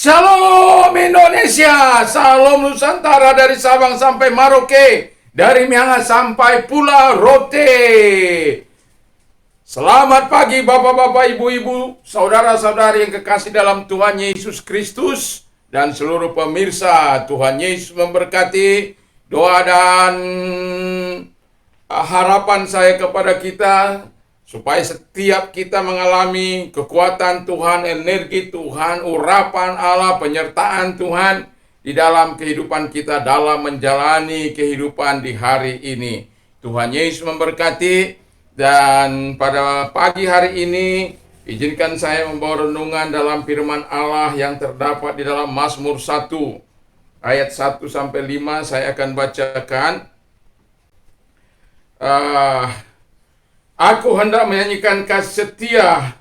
Salam Indonesia, salam Nusantara dari Sabang sampai Merauke, dari Miangas sampai Pulau Rote. Selamat pagi bapak-bapak, ibu-ibu, saudara-saudari yang kekasih dalam Tuhan Yesus Kristus dan seluruh pemirsa. Tuhan Yesus memberkati. Doa dan harapan saya kepada kita supaya setiap kita mengalami kekuatan Tuhan, energi Tuhan, urapan Allah, penyertaan Tuhan di dalam kehidupan kita dalam menjalani kehidupan di hari ini. Tuhan Yesus memberkati. Dan pada pagi hari ini izinkan saya membawa renungan dalam firman Allah yang terdapat di dalam Mazmur 1 ayat 1 sampai 5. Saya akan bacakan. Aku hendak menyanyikan kasih setia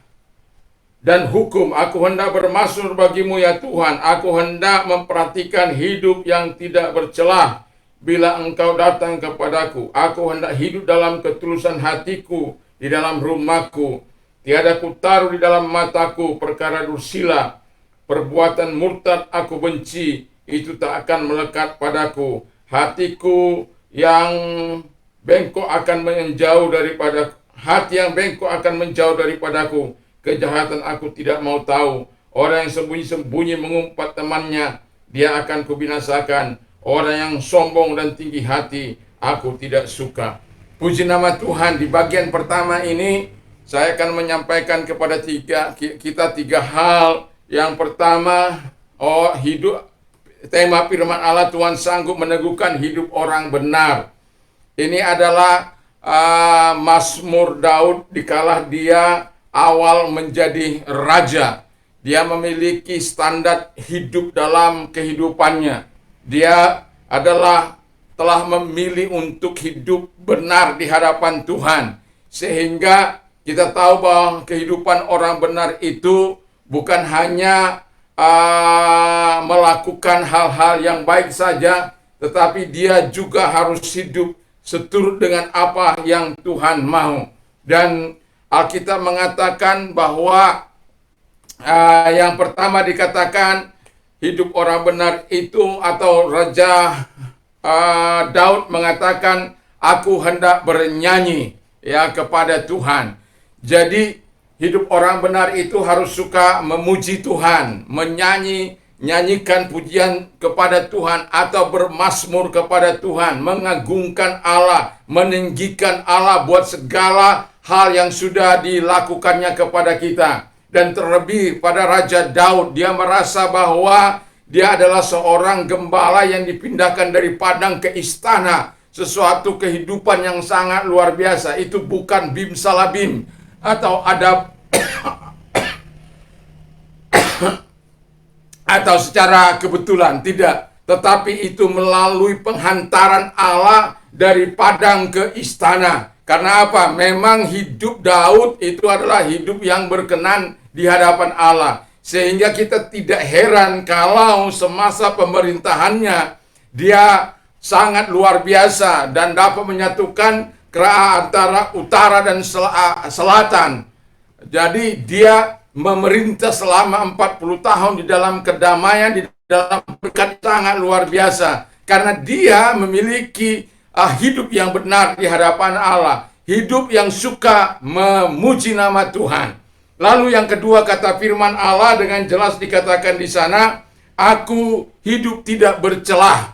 dan hukum. Aku hendak bermasmur bagimu ya Tuhan. Aku hendak memperhatikan hidup yang tidak bercelah bila engkau datang kepadaku. Aku hendak hidup dalam ketulusan hatiku di dalam rumahku. Tiada ku taruh di dalam mataku perkara dursila. Perbuatan murtad aku benci, itu tak akan melekat padaku. Hatiku yang bengkok akan menjauh daripada hati yang bengkok akan menjauh daripadaku. Kejahatan aku tidak mau tahu. Orang yang sembunyi-sembunyi mengumpat temannya, dia akan kubinasakan. Orang yang sombong dan tinggi hati, aku tidak suka. Puji nama Tuhan. Di bagian pertama ini saya akan menyampaikan kepada kita tiga hal. Yang pertama, hidup. Tema firman Allah, Tuhan sanggup meneguhkan hidup orang benar. Ini adalah Mazmur Daud dikala dia awal menjadi raja. Dia memiliki standar hidup dalam kehidupannya. Dia telah memilih untuk hidup benar di hadapan Tuhan. Sehingga kita tahu bahwa kehidupan orang benar itu bukan hanya melakukan hal-hal yang baik saja, tetapi dia juga harus hidup seturut dengan apa yang Tuhan mau. Dan Alkitab mengatakan bahwa yang pertama dikatakan hidup orang benar itu, atau Raja Daud mengatakan, aku hendak bernyanyi ya kepada Tuhan. Jadi hidup orang benar itu harus suka memuji Tuhan, nyanyikan pujian kepada Tuhan, atau bermasmur kepada Tuhan, mengagungkan Allah, meninggikan Allah buat segala hal yang sudah dilakukannya kepada kita. Dan terlebih pada Raja Daud, dia merasa bahwa dia adalah seorang gembala yang dipindahkan dari padang ke istana. Sesuatu kehidupan yang sangat luar biasa. Itu bukan bim salabim atau ada atau secara kebetulan, tidak, tetapi itu melalui penghantaran Allah dari padang ke istana. Karena apa? Memang hidup Daud itu adalah hidup yang berkenan di hadapan Allah. Sehingga kita tidak heran kalau semasa pemerintahannya dia sangat luar biasa dan dapat menyatukan antara utara dan selatan. Jadi dia memerintah selama 40 tahun di dalam kedamaian, di dalam berkat sangat luar biasa. Karena dia memiliki hidup yang benar di hadapan Allah. Hidup yang suka memuji nama Tuhan. Lalu yang kedua, kata firman Allah dengan jelas dikatakan di sana, aku hidup tidak bercelah.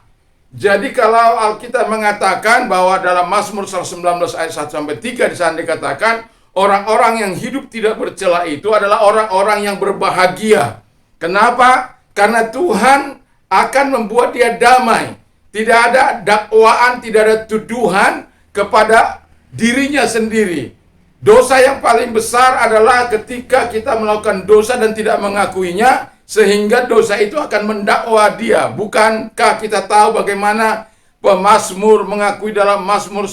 Jadi kalau Alkitab mengatakan bahwa dalam Mazmur 119 ayat 1-3 di sana dikatakan, orang-orang yang hidup tidak bercela itu adalah orang-orang yang berbahagia. Kenapa? Karena Tuhan akan membuat dia damai. Tidak ada dakwaan, tidak ada tuduhan kepada dirinya sendiri. Dosa yang paling besar adalah ketika kita melakukan dosa dan tidak mengakuinya, sehingga dosa itu akan mendakwa dia. Bukankah kita tahu bagaimana pemazmur mengakui dalam Mazmur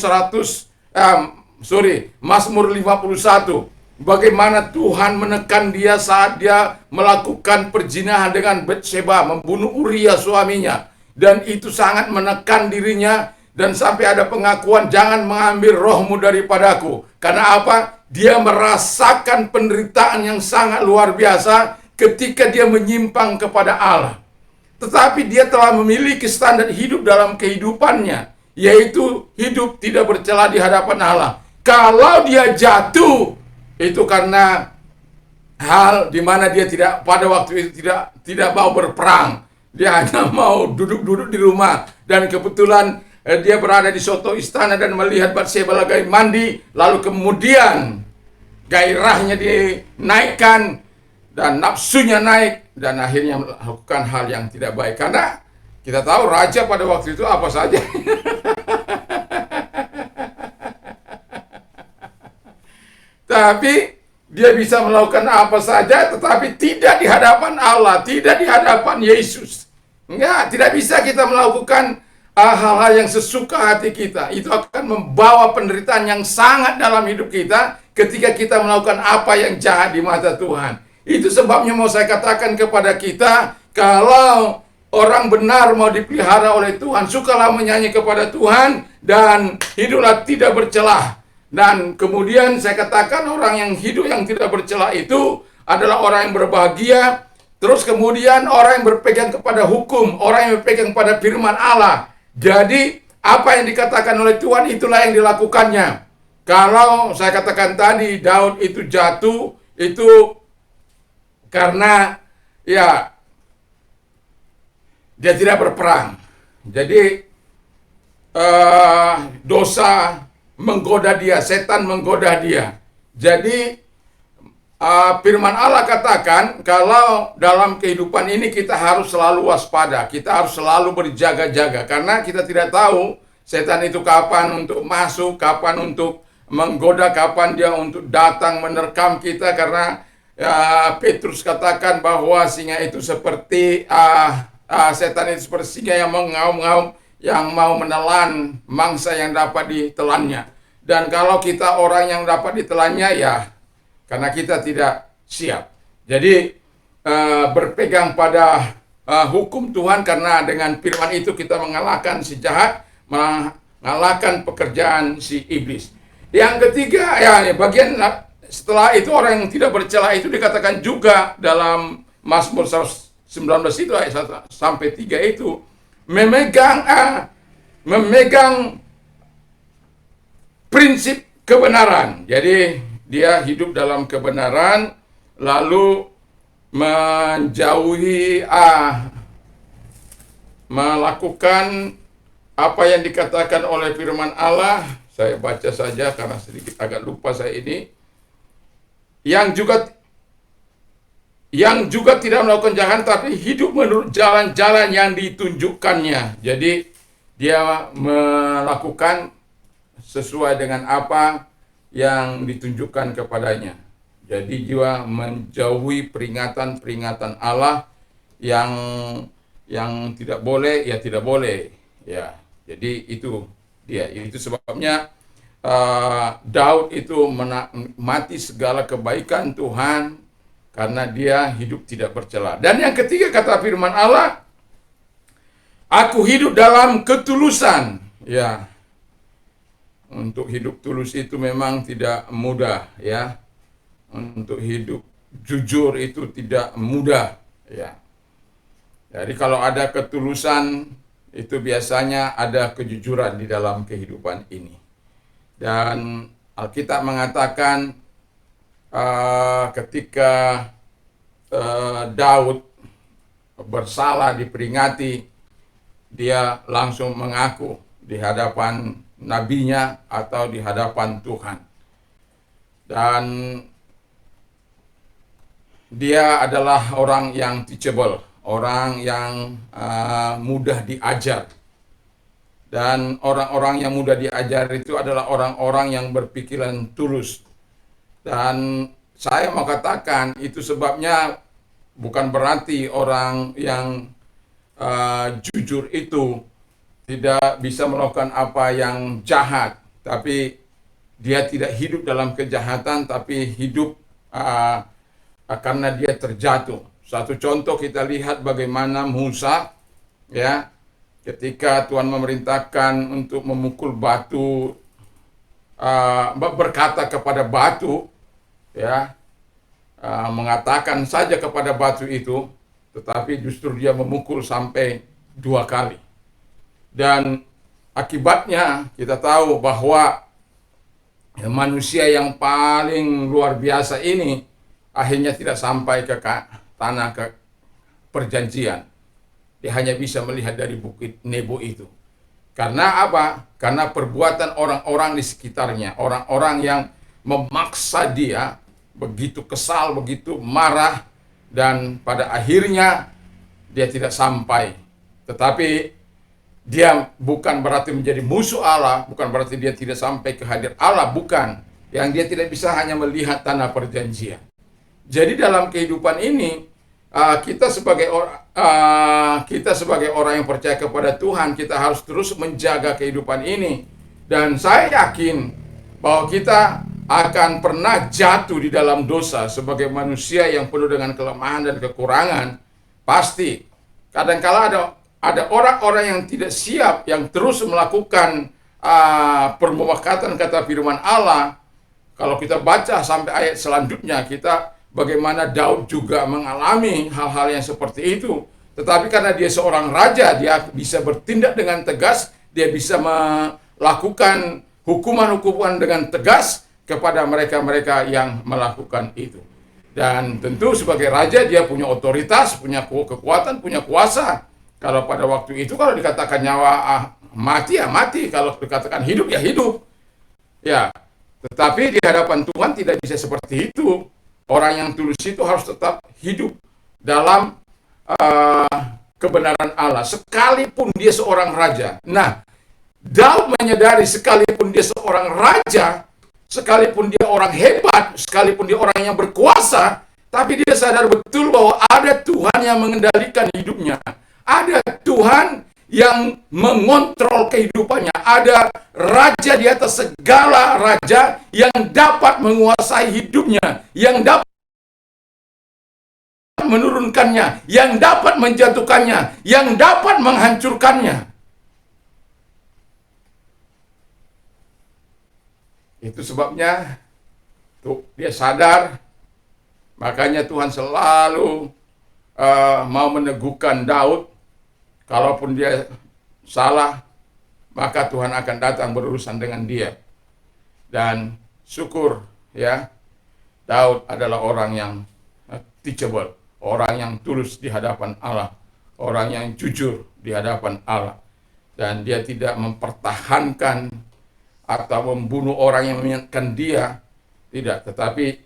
Mazmur 51, bagaimana Tuhan menekan dia saat dia melakukan perzinahan dengan Batseba, membunuh Uria suaminya, dan itu sangat menekan dirinya, dan sampai ada pengakuan, jangan mengambil rohmu daripadaku. Karena apa? Dia merasakan penderitaan yang sangat luar biasa ketika dia menyimpang kepada Allah. Tetapi dia telah memiliki standar hidup dalam kehidupannya, yaitu hidup tidak bercela di hadapan Allah. Kalau dia jatuh, itu karena hal di mana dia tidak pada waktu itu tidak mau berperang. Dia hanya mau duduk-duduk di rumah, dan kebetulan dia berada di suatu istana dan melihat Batseba lagi mandi, lalu kemudian gairahnya dinaikkan dan nafsunya naik, dan akhirnya melakukan hal yang tidak baik. Karena kita tahu raja pada waktu itu apa saja. Tapi dia bisa melakukan apa saja, tetapi tidak di hadapan Allah, tidak di hadapan Yesus. Enggak, tidak bisa kita melakukan hal-hal yang sesuka hati kita. Itu akan membawa penderitaan yang sangat dalam hidup kita ketika kita melakukan apa yang jahat di mata Tuhan. Itu sebabnya mau saya katakan kepada kita, kalau orang benar mau dipelihara oleh Tuhan, sukalah menyanyi kepada Tuhan dan hiduplah tidak bercelah. Dan kemudian saya katakan orang yang hidup yang tidak bercelah itu adalah orang yang berbahagia. Terus kemudian orang yang berpegang kepada hukum, orang yang berpegang pada firman Allah. Jadi apa yang dikatakan oleh Tuhan itulah yang dilakukannya. Kalau saya katakan tadi Daud itu jatuh itu karena ya dia tidak berperang. Jadi dosa menggoda dia, setan menggoda dia. Jadi firman Allah katakan kalau dalam kehidupan ini kita harus selalu waspada, kita harus selalu berjaga-jaga, karena kita tidak tahu setan itu kapan untuk masuk, kapan untuk menggoda, kapan dia untuk datang menerkam kita. Karena Petrus katakan bahwa singa itu seperti setan itu seperti singa yang mengaum-ngaum, yang mau menelan mangsa yang dapat ditelannya. Dan kalau kita orang yang dapat ditelannya, ya karena kita tidak siap. Jadi berpegang pada hukum Tuhan, karena dengan firman itu kita mengalahkan si jahat, mengalahkan pekerjaan si iblis. Yang ketiga, ya bagian setelah itu orang yang tidak bercela itu dikatakan juga dalam Mazmur 19 itu ayat 1 sampai 3 itu memegang prinsip kebenaran. Jadi dia hidup dalam kebenaran, lalu menjauhi melakukan apa yang dikatakan oleh firman Allah. Saya baca saja karena sedikit agak lupa saya ini. Yang juga tidak melakukan jahat, tapi hidup menurut jalan-jalan yang ditunjukkannya. Jadi dia melakukan sesuai dengan apa yang ditunjukkan kepadanya. Jadi dia menjauhi peringatan-peringatan Allah yang tidak boleh, ya tidak boleh. Ya, jadi itu dia. Itu sebabnya Daud itu menikmati segala kebaikan Tuhan karena dia hidup tidak bercela. Dan yang ketiga kata firman Allah, aku hidup dalam ketulusan. Ya, untuk hidup tulus itu memang tidak mudah, ya. Untuk hidup jujur itu tidak mudah, ya. Jadi kalau ada ketulusan itu biasanya ada kejujuran di dalam kehidupan ini. Dan Alkitab mengatakan ketika Daud bersalah diperingati, dia langsung mengaku di hadapan nabinya atau di hadapan Tuhan. Dan dia adalah orang yang teachable, orang yang mudah diajar. Dan orang-orang yang mudah diajar itu adalah orang-orang yang berpikiran tulus. Dan saya mau katakan itu sebabnya bukan berarti orang yang jujur itu tidak bisa melakukan apa yang jahat, tapi dia tidak hidup dalam kejahatan, tapi hidup karena dia terjatuh. Satu contoh kita lihat bagaimana Musa, ya, ketika Tuhan memerintahkan untuk memukul batu, berkata kepada batu, ya, mengatakan saja kepada batu itu, tetapi justru dia memukul sampai 2 kali. Dan akibatnya kita tahu bahwa manusia yang paling luar biasa ini akhirnya tidak sampai ke tanah ke perjanjian. Dia hanya bisa melihat dari bukit Nebo itu. Karena apa? Karena perbuatan orang-orang di sekitarnya, orang-orang yang memaksa dia, begitu kesal, begitu marah, dan pada akhirnya dia tidak sampai. Tetapi dia bukan berarti menjadi musuh Allah, bukan berarti dia tidak sampai ke hadir Allah, bukan. Yang dia tidak bisa hanya melihat tanah perjanjian. Jadi dalam kehidupan ini, kita sebagai orang yang percaya kepada Tuhan, kita harus terus menjaga kehidupan ini. Dan saya yakin bahwa kita akan pernah jatuh di dalam dosa sebagai manusia yang penuh dengan kelemahan dan kekurangan. Pasti. Kadangkala ada orang-orang yang tidak siap, yang terus melakukan permuakatan kata firman Allah. Kalau kita baca sampai ayat selanjutnya, kita bagaimana Daud juga mengalami hal-hal yang seperti itu. Tetapi karena dia seorang raja, dia bisa bertindak dengan tegas, dia bisa melakukan hukuman-hukuman dengan tegas kepada mereka-mereka yang melakukan itu. Dan tentu sebagai raja dia punya otoritas, punya kekuatan, punya kuasa. Kalau pada waktu itu kalau dikatakan nyawa mati ya mati, kalau dikatakan hidup ya hidup. Ya, tetapi di hadapan Tuhan tidak bisa seperti itu. Orang yang tulus itu harus tetap hidup dalam kebenaran Allah, sekalipun dia seorang raja. Nah, Daud menyadari sekalipun dia seorang raja, sekalipun dia orang hebat, sekalipun dia orang yang berkuasa, tapi dia sadar betul bahwa ada Tuhan yang mengendalikan hidupnya. Ada Tuhan yang mengontrol kehidupannya. Ada raja di atas segala raja yang dapat menguasai hidupnya, yang dapat menurunkannya, yang dapat menjatuhkannya, yang dapat menghancurkannya. Itu sebabnya tuh dia sadar, makanya Tuhan selalu mau meneguhkan Daud. Kalaupun dia salah, maka Tuhan akan datang berurusan dengan dia. Dan syukur ya, Daud adalah orang yang teachable, orang yang tulus di hadapan Allah, orang yang jujur di hadapan Allah. Dan dia tidak mempertahankan atau membunuh orang yang mengingatkan dia, tidak, tetapi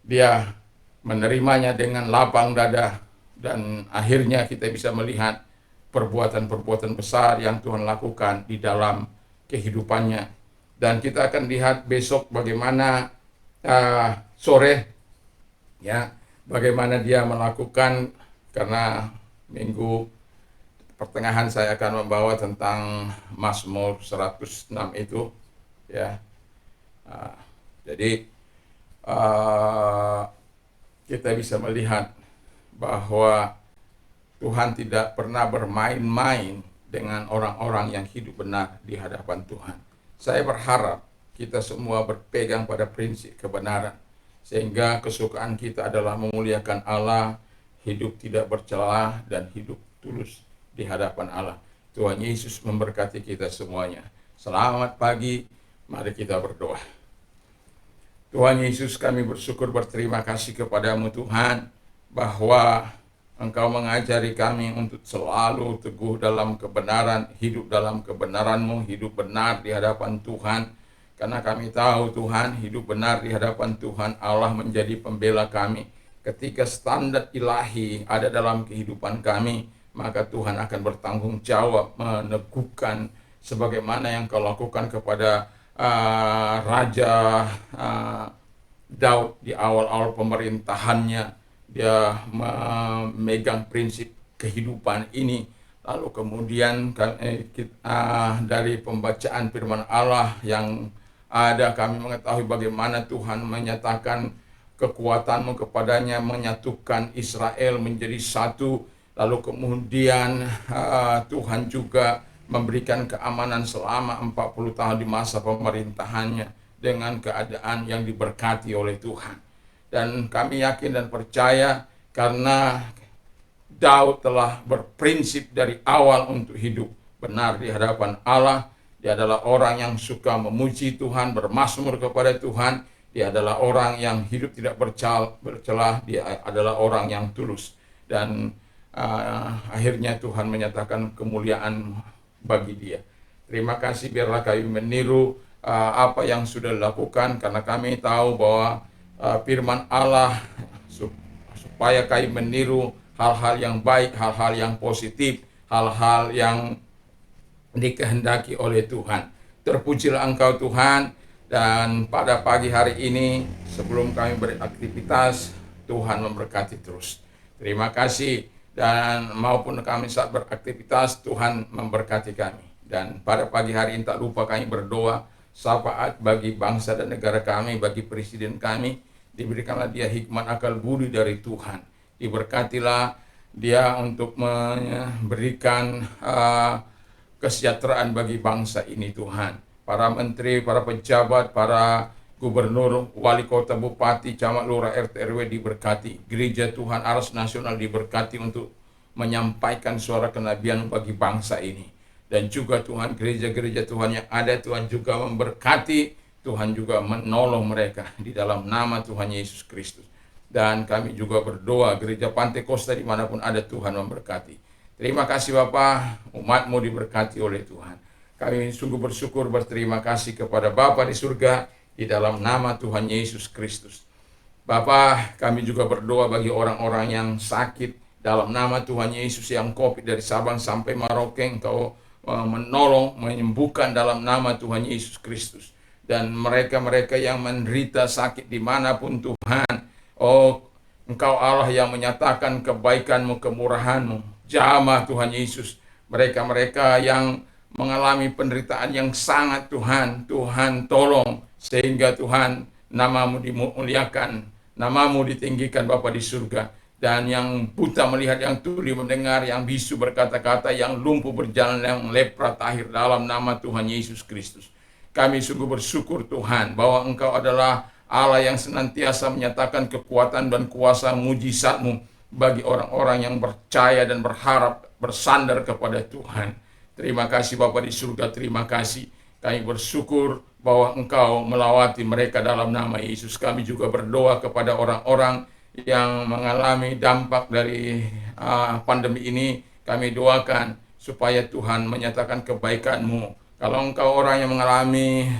dia menerimanya dengan lapang dada. Dan akhirnya kita bisa melihat perbuatan-perbuatan besar yang Tuhan lakukan di dalam kehidupannya. Dan kita akan lihat besok bagaimana sore ya, bagaimana dia melakukan, karena minggu pertengahan saya akan membawa tentang Mazmur 106 itu ya. Jadi kita bisa melihat bahwa Tuhan tidak pernah bermain-main dengan orang-orang yang hidup benar di hadapan Tuhan. Saya berharap kita semua berpegang pada prinsip kebenaran, sehingga kesukaan kita adalah memuliakan Allah, hidup tidak bercela, dan hidup tulus di hadapan Allah. Tuhan Yesus memberkati kita semuanya. Selamat pagi, mari kita berdoa. Tuhan Yesus, kami bersyukur berterima kasih kepadamu Tuhan, bahwa Engkau mengajari kami untuk selalu teguh dalam kebenaran, hidup dalam kebenaran-Mu, hidup benar di hadapan Tuhan. Karena kami tahu Tuhan, hidup benar di hadapan Tuhan Allah menjadi pembela kami. Ketika standar ilahi ada dalam kehidupan kami, maka Tuhan akan bertanggung jawab meneguhkan sebagaimana yang Kau lakukan kepada Raja Daud di awal-awal pemerintahannya. Dia memegang prinsip kehidupan ini. Lalu kemudian dari pembacaan firman Allah yang ada, kami mengetahui bagaimana Tuhan menyatakan kekuatan-Mu kepadanya, menyatukan Israel menjadi satu. Lalu kemudian Tuhan juga memberikan keamanan selama 40 tahun di masa pemerintahannya dengan keadaan yang diberkati oleh Tuhan. Dan kami yakin dan percaya karena Daud telah berprinsip dari awal untuk hidup benar di hadapan Allah. Dia adalah orang yang suka memuji Tuhan, bermazmur kepada Tuhan. Dia adalah orang yang hidup tidak bercelah. Dia adalah orang yang tulus. Dan akhirnya Tuhan menyatakan kemuliaan bagi dia. Terima kasih, biarlah kami meniru apa yang sudah dilakukan, karena kami tahu bahwa firman Allah supaya kami meniru hal-hal yang baik, hal-hal yang positif, hal-hal yang dikehendaki oleh Tuhan. Terpujilah Engkau Tuhan, dan pada pagi hari ini sebelum kami beraktivitas, Tuhan memberkati terus. Terima kasih, dan maupun kami saat beraktivitas, Tuhan memberkati kami. Dan pada pagi hari ini tak lupa kami berdoa syafaat bagi bangsa dan negara kami, bagi presiden kami. Diberikanlah dia hikmat akal budi dari Tuhan. Diberkatilah dia untuk memberikan kesejahteraan bagi bangsa ini Tuhan. Para menteri, para pejabat, para gubernur, wali kota, bupati, camat, lurah, RT, RW diberkati. Gereja Tuhan Aras Nasional diberkati untuk menyampaikan suara kenabian bagi bangsa ini. Dan juga Tuhan, gereja-gereja Tuhan yang ada, Tuhan juga memberkati, Tuhan juga menolong mereka di dalam nama Tuhan Yesus Kristus. Dan kami juga berdoa gereja Pantai Kosta dimanapun ada, Tuhan memberkati. Terima kasih Bapa, umat-Mu diberkati oleh Tuhan. Kami sungguh bersyukur, berterima kasih kepada Bapa di surga di dalam nama Tuhan Yesus Kristus. Bapa, kami juga berdoa bagi orang-orang yang sakit dalam nama Tuhan Yesus, yang COVID dari Sabang sampai Merauke, Engkau menolong, menyembuhkan dalam nama Tuhan Yesus Kristus. Dan mereka-mereka yang menderita sakit dimanapun Tuhan, oh Engkau Allah yang menyatakan kebaikan-Mu, kemurahan-Mu, jamah Tuhan Yesus. Mereka-mereka yang mengalami penderitaan yang sangat Tuhan, Tuhan tolong, sehingga Tuhan nama-Mu dimuliakan, nama-Mu ditinggikan Bapa di surga. Dan yang buta melihat, yang tuli mendengar, yang bisu berkata-kata, yang lumpuh berjalan, yang lepra tahir dalam nama Tuhan Yesus Kristus. Kami sungguh bersyukur Tuhan bahwa Engkau adalah Allah yang senantiasa menyatakan kekuatan dan kuasa mujizat-Mu bagi orang-orang yang percaya dan berharap bersandar kepada Tuhan. Terima kasih Bapa di surga, terima kasih. Kami bersyukur bahwa Engkau melawati mereka dalam nama Yesus. Kami juga berdoa kepada orang-orang yang mengalami dampak dari pandemi ini. Kami doakan supaya Tuhan menyatakan kebaikan-Mu. Kalau engkau orang yang mengalami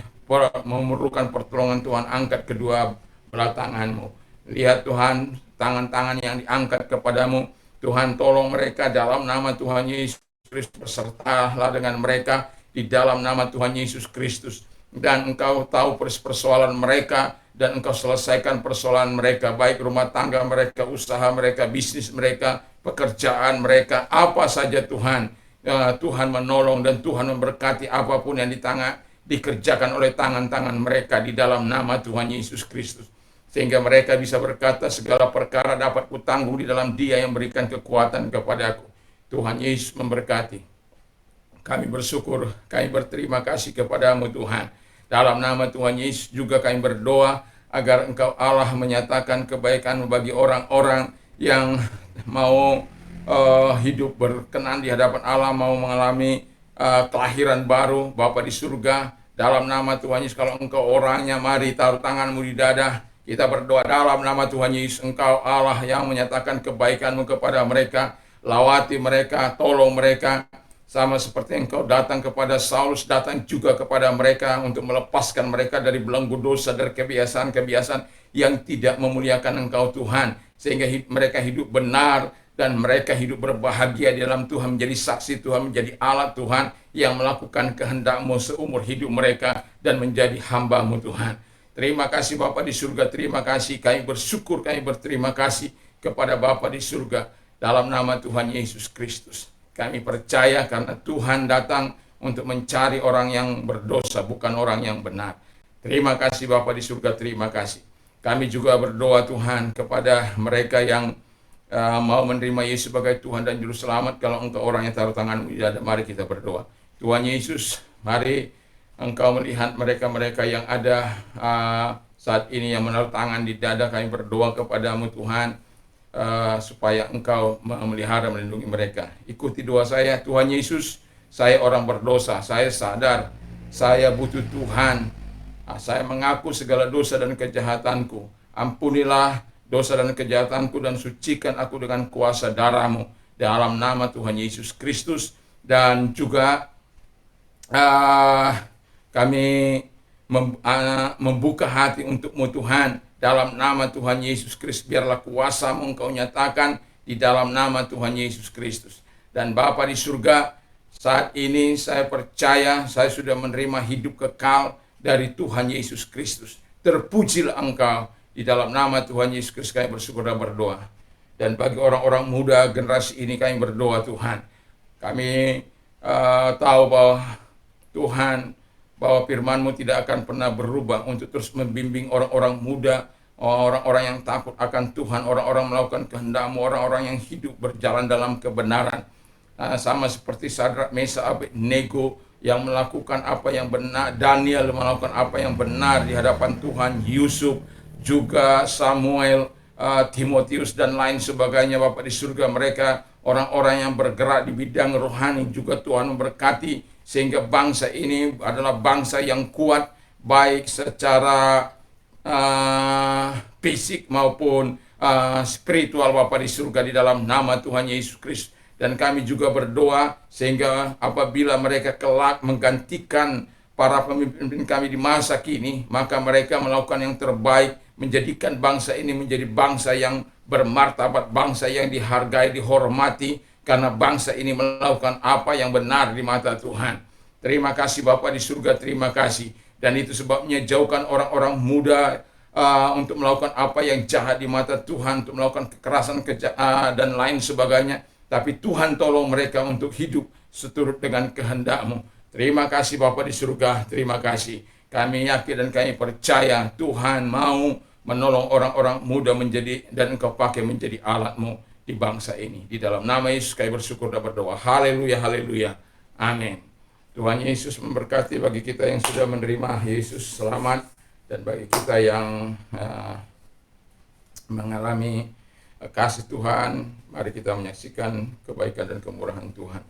memerlukan pertolongan Tuhan, angkat kedua belah tangan-Mu. Lihat Tuhan, tangan-tangan yang diangkat kepadamu. Tuhan tolong mereka dalam nama Tuhan Yesus Kristus. Bersertalah dengan mereka di dalam nama Tuhan Yesus Kristus. Dan Engkau tahu persoalan mereka, dan Engkau selesaikan persoalan mereka, baik rumah tangga mereka, usaha mereka, bisnis mereka, pekerjaan mereka, apa saja Tuhan. Tuhan menolong dan Tuhan memberkati apapun yang dikerjakan oleh tangan-tangan mereka di dalam nama Tuhan Yesus Kristus. Sehingga mereka bisa berkata, segala perkara dapat kutanggung di dalam Dia yang berikan kekuatan kepadaku. Tuhan Yesus memberkati. Kami bersyukur, kami berterima kasih kepadamu Tuhan. Dalam nama Tuhan Yesus juga kami berdoa agar Engkau Allah menyatakan kebaikan bagi orang-orang yang mau hidup berkenan di hadapan Allah, mau mengalami kelahiran baru. Bapa di surga, dalam nama Tuhan Yesus, kalau Engkau orangnya, mari taruh tangan-Mu di dada. Kita berdoa dalam nama Tuhan Yesus, Engkau Allah yang menyatakan kebaikan-Mu kepada mereka. Lawati mereka, tolong mereka. Sama seperti Engkau datang kepada Saulus, datang juga kepada mereka untuk melepaskan mereka dari belenggu dosa, dari kebiasaan-kebiasaan yang tidak memuliakan Engkau Tuhan. Sehingga mereka hidup benar, dan mereka hidup berbahagia di dalam Tuhan, menjadi saksi Tuhan, menjadi alat Tuhan yang melakukan kehendak-Mu seumur hidup mereka dan menjadi hamba-Mu Tuhan. Terima kasih Bapa di surga, terima kasih. Kami bersyukur, kami berterima kasih kepada Bapa di surga dalam nama Tuhan Yesus Kristus. Kami percaya karena Tuhan datang untuk mencari orang yang berdosa, bukan orang yang benar. Terima kasih Bapa di surga, terima kasih. Kami juga berdoa Tuhan kepada mereka yang mau menerima Yesus sebagai Tuhan dan Juru Selamat. Kalau engkau orang yang taruh tangan-Mu di dada, mari kita berdoa. Tuhan Yesus, mari Engkau melihat mereka-mereka yang ada saat ini yang menaruh tangan di dada, kami berdoa kepadamu Tuhan, supaya Engkau memelihara, melindungi mereka. Ikuti doa saya. Tuhan Yesus, saya orang berdosa, saya sadar saya butuh Tuhan. Saya mengaku segala dosa dan kejahatanku. Ampunilah dosa dan kejahatanku dan sucikan aku dengan kuasa darah-Mu dalam nama Tuhan Yesus Kristus. Dan juga kami membuka hati untukmu Tuhan, dalam nama Tuhan Yesus Kristus. Biarlah kuasa-Mu Engkau nyatakan di dalam nama Tuhan Yesus Kristus. Dan Bapa di surga, saat ini saya percaya saya sudah menerima hidup kekal dari Tuhan Yesus Kristus. Terpujilah Engkau. Di dalam nama Tuhan Yesus Kristus kami bersyukur dan berdoa. Dan bagi orang-orang muda generasi ini kami berdoa Tuhan. Kami tahu bahwa Tuhan, bahwa firman-Mu tidak akan pernah berubah untuk terus membimbing orang-orang muda, orang-orang yang takut akan Tuhan, orang-orang melakukan kehendak-Mu, orang-orang yang hidup berjalan dalam kebenaran. Sama seperti Sadrak, Meshach, Abednego yang melakukan apa yang benar, Daniel melakukan apa yang benar di hadapan Tuhan, Yusuf, juga Samuel, Timotius dan lain sebagainya. Bapa di surga, mereka orang-orang yang bergerak di bidang rohani. Juga Tuhan memberkati sehingga bangsa ini adalah bangsa yang kuat, baik secara fisik maupun spiritual, Bapa di surga, di dalam nama Tuhan Yesus Kristus. Dan kami juga berdoa sehingga apabila mereka kelak menggantikan para pemimpin kami di masa kini, maka mereka melakukan yang terbaik, menjadikan bangsa ini menjadi bangsa yang bermartabat, bangsa yang dihargai, dihormati, karena bangsa ini melakukan apa yang benar di mata Tuhan. Terima kasih Bapa di surga, terima kasih. Dan itu sebabnya jauhkan orang-orang muda untuk melakukan apa yang jahat di mata Tuhan, untuk melakukan kekerasan dan lain sebagainya. Tapi Tuhan tolong mereka untuk hidup seturut dengan kehendak-Mu. Terima kasih Bapa di surga, terima kasih. Kami yakin dan kami percaya Tuhan mau menolong orang-orang muda menjadi, dan Engkau pakai menjadi alat-Mu di bangsa ini. Di dalam nama Yesus kami bersyukur dan berdoa. Haleluya, haleluya. Amin. Tuhan Yesus memberkati bagi kita yang sudah menerima Yesus selamat, dan bagi kita yang mengalami kasih Tuhan, mari kita menyaksikan kebaikan dan kemurahan Tuhan.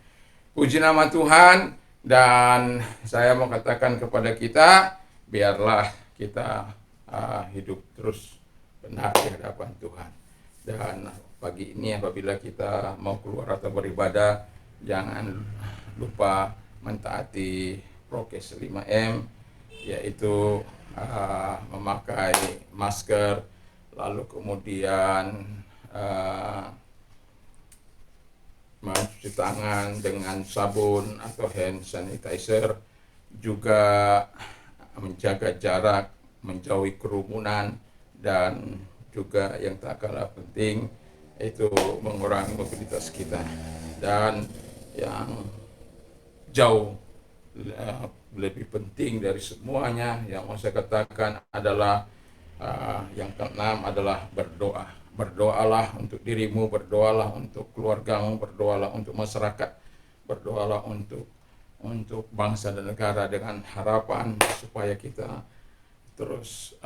Puji nama Tuhan. Dan saya mau katakan kepada kita, biarlah kita hidup terus benar di hadapan Tuhan. Dan pagi ini apabila kita mau keluar atau beribadah, jangan lupa mentaati prokes 5M, yaitu memakai masker, lalu kemudian mencuci tangan dengan sabun atau hand sanitizer, juga menjaga jarak, menjauhi kerumunan, dan juga yang tak kalah penting itu mengurangi mobilitas kita. Dan yang jauh lebih penting dari semuanya yang mau saya katakan adalah yang keenam adalah berdoa. Berdoalah untuk dirimu, berdoalah untuk keluargamu, berdoalah untuk masyarakat, berdoalah untuk bangsa dan negara, dengan harapan supaya kita terus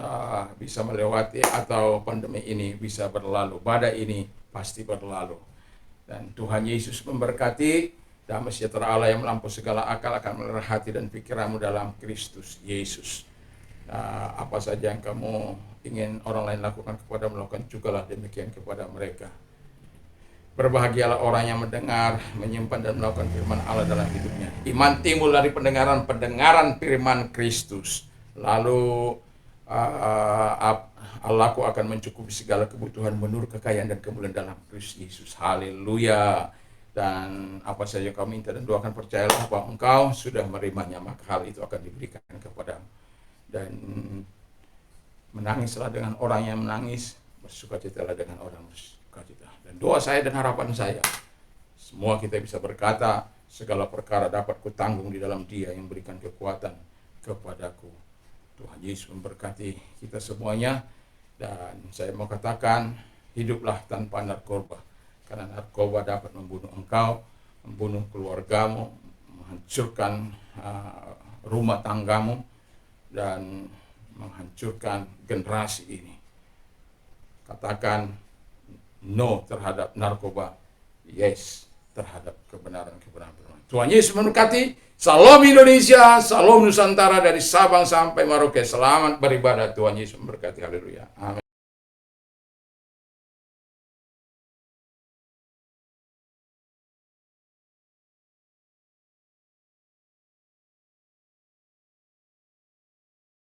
bisa melewati atau pandemi ini bisa berlalu. Badai ini pasti berlalu. Dan Tuhan Yesus memberkati. Damai sejahtera Allah yang melampaui segala akal akan memelihara hati dan pikiranmu dalam Kristus Yesus. Apa saja yang kamu ingin orang lain lakukan kepada, melakukan jugalah demikian kepada mereka. Berbahagialah orang yang mendengar, menyimpan dan melakukan firman Allah dalam hidupnya. Iman timbul dari pendengaran firman Kristus. Lalu Allahku akan mencukupi segala kebutuhan menurut kekayaan dan kemuliaan dalam Kristus Yesus. Haleluya. Dan apa saja kau minta dan doakan, percayalah bahwa engkau sudah menerimanya, maka hal itu akan diberikan kepadamu. Dan menangislah dengan orang yang menangis, bersukacitalah dengan orang bersukacita. Dan doa saya dan harapan saya, semua kita bisa berkata, segala perkara dapat kutanggung di dalam Dia yang berikan kekuatan kepadaku. Tuhan Yesus memberkati kita semuanya. Dan saya mau katakan, hiduplah tanpa narkoba. Karena narkoba dapat membunuh engkau, membunuh keluargamu, menghancurkan rumah tanggamu, dan menghancurkan generasi ini. Katakan no terhadap narkoba, yes terhadap kebenaran-kebenaran. Tuhan Yesus memberkati. Salam Indonesia, salam Nusantara dari Sabang sampai Merauke. Selamat beribadah. Tuhan Yesus memberkati. Haleluya. Amin.